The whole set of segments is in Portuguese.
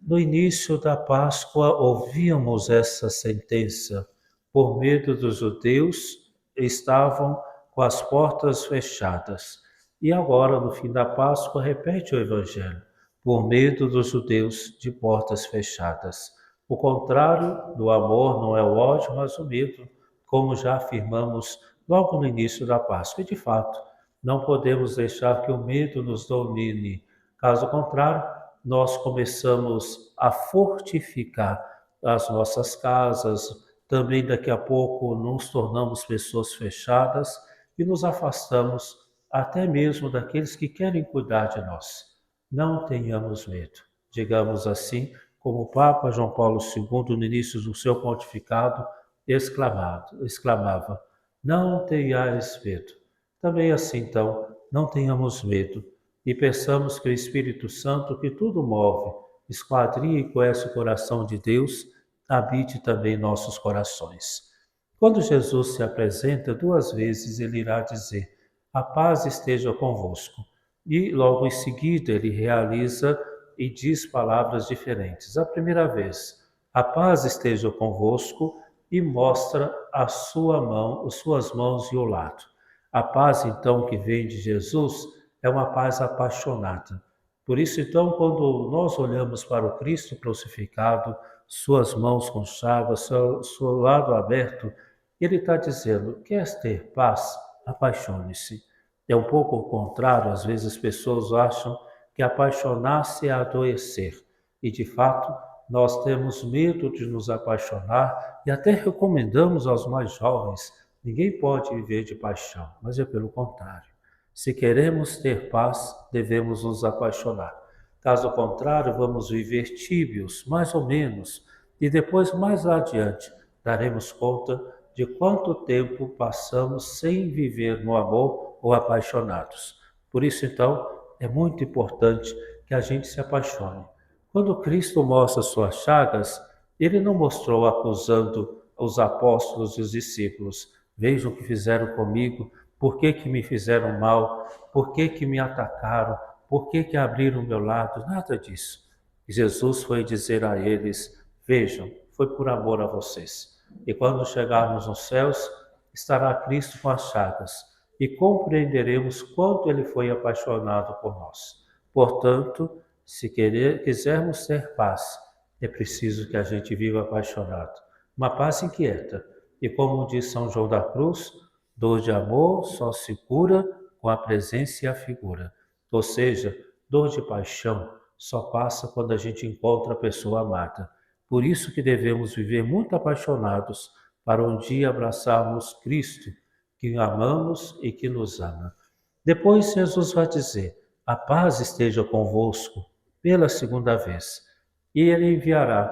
No início da Páscoa, ouvíamos essa sentença. Por medo dos judeus, estavam com as portas fechadas. E agora, no fim da Páscoa, repete o Evangelho. Por medo dos judeus, de portas fechadas. O contrário do amor não é o ódio, mas o medo, como já afirmamos logo no início da Páscoa. E, de fato, não podemos deixar que o medo nos domine. Caso contrário, nós começamos a fortificar as nossas casas, também daqui a pouco nos tornamos pessoas fechadas e nos afastamos até mesmo daqueles que querem cuidar de nós. Não tenhamos medo, digamos assim, como o Papa João Paulo II, no início do seu pontificado, exclamava: não tenhais medo. Também assim, então, não tenhamos medo e peçamos que o Espírito Santo, que tudo move, esquadrinha e conhece o coração de Deus, habite também em nossos corações. Quando Jesus se apresenta 2 vezes, ele irá dizer: a paz esteja convosco. E logo em seguida ele realiza e diz palavras diferentes. A primeira vez, a paz esteja convosco, e mostra a sua mão, as suas mãos e o lado. A paz, então, que vem de Jesus é uma paz apaixonada. Por isso, então, quando nós olhamos para o Cristo crucificado, suas mãos com chagas, seu lado aberto, ele está dizendo: queres ter paz? Apaixone-se. É um pouco o contrário, às vezes as pessoas acham que apaixonar-se é adoecer. E, de fato, nós temos medo de nos apaixonar e até recomendamos aos mais jovens: ninguém pode viver de paixão, mas é pelo contrário. Se queremos ter paz, devemos nos apaixonar. Caso contrário, vamos viver tíbios, mais ou menos, e depois, mais adiante, daremos conta de quanto tempo passamos sem viver no amor ou apaixonados. Por isso, então, é muito importante que a gente se apaixone. Quando Cristo mostra suas chagas, ele não mostrou acusando os apóstolos e os discípulos: vejam o que fizeram comigo, por que que me fizeram mal, por que que me atacaram, por que que abriram o meu lado, nada disso. Jesus foi dizer a eles: vejam, foi por amor a vocês. E quando chegarmos nos céus, estará Cristo com as chagas e compreenderemos quanto ele foi apaixonado por nós. Portanto, se quisermos ter paz, é preciso que a gente viva apaixonado. Uma paz inquieta. E como diz São João da Cruz, dor de amor só se cura com a presença e a figura. Ou seja, dor de paixão só passa quando a gente encontra a pessoa amada. Por isso que devemos viver muito apaixonados para um dia abraçarmos Cristo, que amamos e que nos ama. Depois Jesus vai dizer: a paz esteja convosco, pela segunda vez. E ele enviará,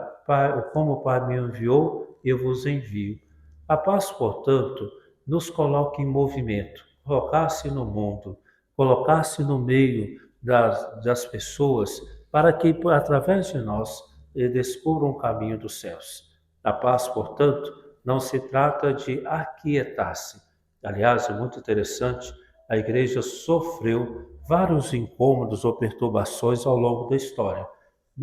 como o Pai me enviou, eu vos envio. A paz, portanto, nos coloca em movimento, colocar-se no mundo, colocar-se no meio das pessoas, para que, através de nós, descubram o caminho dos céus. A paz, portanto, não se trata de aquietar-se. Aliás, é muito interessante, a igreja sofreu vários incômodos ou perturbações ao longo da história.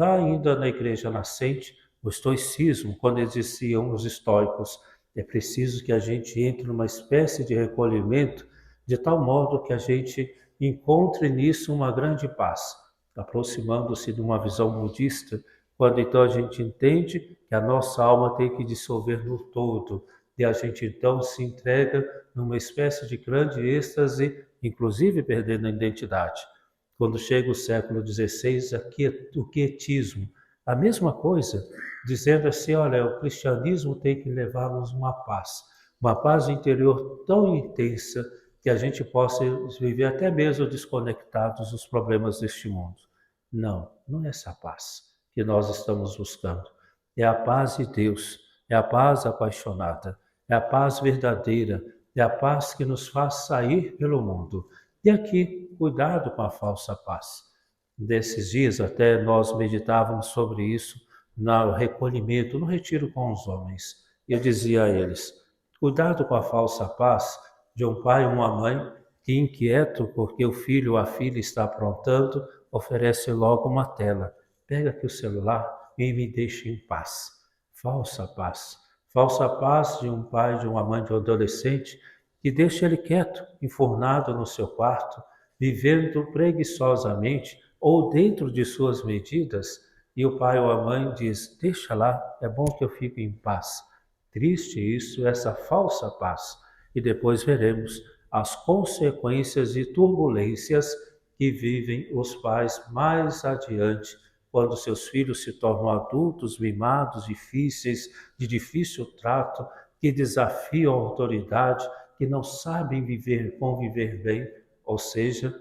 Ainda na igreja nascente, o estoicismo, quando existiam os estoicos, é preciso que a gente entre numa espécie de recolhimento, de tal modo que a gente encontre nisso uma grande paz, aproximando-se de uma visão budista, quando então a gente entende que a nossa alma tem que dissolver no todo, e a gente então se entrega numa espécie de grande êxtase, inclusive perdendo a identidade. Quando chega o século XVI, o quietismo, a mesma coisa, dizendo assim: olha, o cristianismo tem que levar-nos uma paz interior tão intensa que a gente possa viver até mesmo desconectados dos problemas deste mundo. Não, não é essa paz que nós estamos buscando. É a paz de Deus, é a paz apaixonada, é a paz verdadeira, é a paz que nos faz sair pelo mundo. E aqui, cuidado com a falsa paz. Desses dias até nós meditávamos sobre isso no recolhimento, no retiro com os homens. Eu dizia a eles: cuidado com a falsa paz de um pai e uma mãe que, inquieto porque o filho ou a filha está aprontando, oferece logo uma tela. Pega aqui o celular, e me deixe em paz. Falsa paz. Falsa paz de um pai, de uma mãe, de um adolescente que deixa ele quieto, enfurnado no seu quarto, vivendo preguiçosamente ou dentro de suas medidas, e o pai ou a mãe diz: deixa lá, é bom que eu fique em paz. Triste isso, essa falsa paz. E depois veremos as consequências e turbulências que vivem os pais mais adiante, quando seus filhos se tornam adultos, mimados, difíceis, de difícil trato, que desafiam a autoridade, que não sabem viver, conviver bem, ou seja,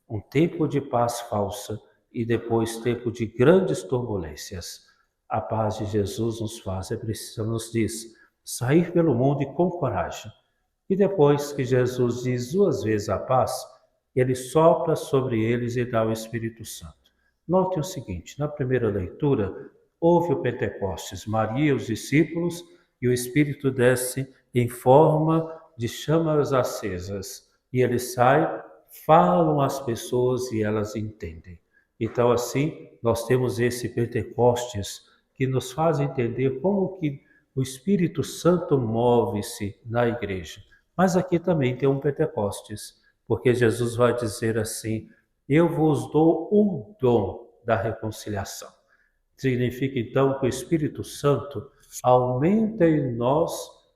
um tempo de paz falsa e depois tempo de grandes turbulências. A paz de Jesus nos faz, é preciso, nos diz, sair pelo mundo e com coragem. E depois que Jesus diz duas vezes a paz, ele sopra sobre eles e dá o Espírito Santo. Note o seguinte, na primeira leitura, houve o Pentecostes, Maria e os discípulos, e o Espírito desce em forma de chamas acesas. E ele sai, falam às pessoas e elas entendem. Então, assim, nós temos esse Pentecostes que nos faz entender como que o Espírito Santo move-se na igreja. Mas aqui também tem um Pentecostes, porque Jesus vai dizer assim: eu vos dou o dom da reconciliação. Significa então que o Espírito Santo aumenta em nós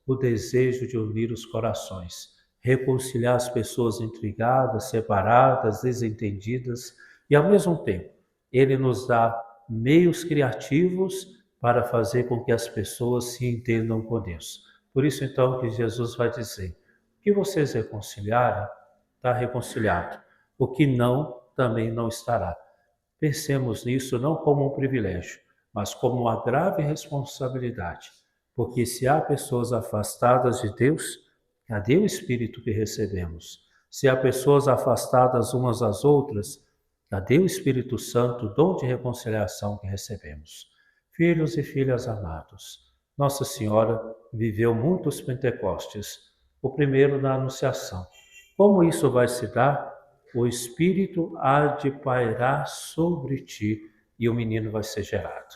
o desejo de unir os corações, reconciliar as pessoas intrigadas, separadas, desentendidas, e ao mesmo tempo, ele nos dá meios criativos para fazer com que as pessoas se entendam com Deus. Por isso então que Jesus vai dizer: o que vocês reconciliarem, está reconciliado. O que não, também não estará. Pensemos nisso não como um privilégio, mas como uma grave responsabilidade, porque se há pessoas afastadas de Deus, cadê o Espírito que recebemos? Se há pessoas afastadas umas das outras, cadê o Espírito Santo, o dom de reconciliação que recebemos? Filhos e filhas amados, Nossa Senhora viveu muitos Pentecostes, o primeiro na Anunciação. Como isso vai se dar? O Espírito há de pairar sobre ti e o menino vai ser gerado.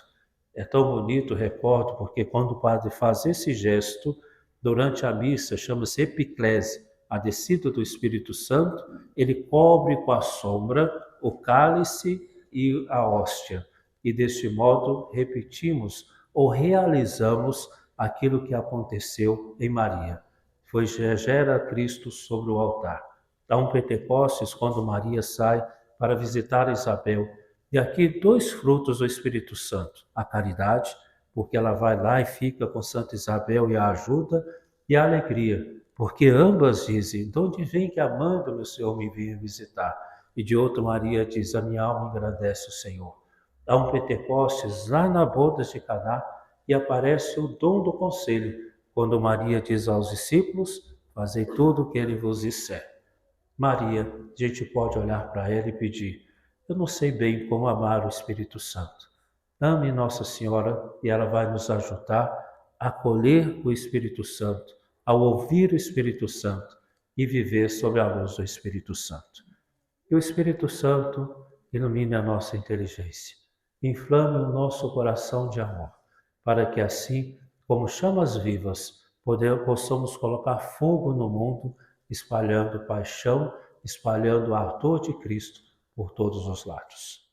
É tão bonito, recordo, porque quando o padre faz esse gesto, durante a missa, chama-se epiclese, a descida do Espírito Santo, ele cobre com a sombra o cálice e a hóstia. E deste modo repetimos ou realizamos aquilo que aconteceu em Maria. Foi gera Cristo sobre o altar. Dá um Pentecostes quando Maria sai para visitar Isabel. E aqui dois frutos do Espírito Santo: a caridade, porque ela vai lá e fica com Santa Isabel e a ajuda, e a alegria, porque ambas dizem: de onde vem que a mãe do meu Senhor me veio visitar? E de outro, Maria diz: a minha alma agradece o Senhor. Dá um Pentecostes lá na bodas de Caná e aparece o dom do conselho, quando Maria diz aos discípulos: fazei tudo o que ele vos disser. Maria, a gente pode olhar para ela e pedir: eu não sei bem como amar o Espírito Santo. Ame Nossa Senhora e ela vai nos ajudar a acolher o Espírito Santo, a ouvir o Espírito Santo e viver sob a luz do Espírito Santo. Que o Espírito Santo ilumine a nossa inteligência, inflame o nosso coração de amor, para que assim, como chamas vivas, possamos colocar fogo no mundo, espalhando paixão, espalhando a dor de Cristo por todos os lados.